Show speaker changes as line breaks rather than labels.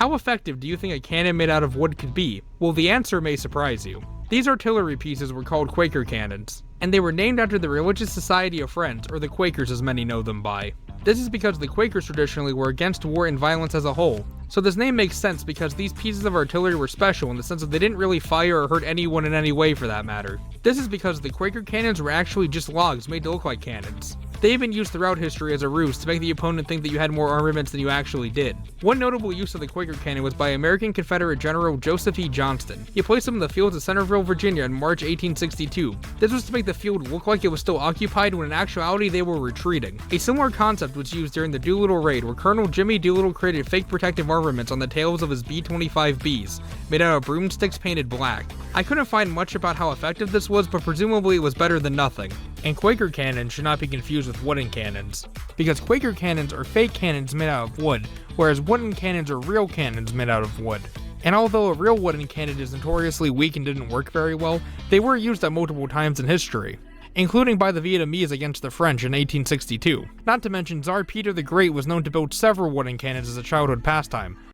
How effective do you think a cannon made out of wood could be? Well, the answer may surprise you. These artillery pieces were called Quaker cannons, and they were named after the Religious Society of Friends, or the Quakers as many know them by. This is because the Quakers traditionally were against war and violence as a whole, so this name makes sense because these pieces of artillery were special in the sense that they didn't really fire or hurt anyone in any way for that matter. This is because the Quaker cannons were actually just logs made to look like cannons. They have been used throughout history as a ruse to make the opponent think that you had more armaments than you actually did. One notable use of the Quaker cannon was by American Confederate General Joseph E. Johnston. He placed them in the fields of Centerville, Virginia in March 1862. This was to make the field look like it was still occupied when in actuality they were retreating. A similar concept was used during the Doolittle Raid, where Colonel Jimmy Doolittle created fake protective armaments on the tails of his B-25Bs, made out of broomsticks painted black. I couldn't find much about how effective this was, but presumably it was better than nothing. And Quaker cannons should not be confused with wooden cannons, because Quaker cannons are fake cannons made out of wood, whereas wooden cannons are real cannons made out of wood. And although a real wooden cannon is notoriously weak and didn't work very well, they were used at multiple times in history, including by the Vietnamese against the French in 1862. Not to mention Tsar Peter the Great was known to build several wooden cannons as a childhood pastime,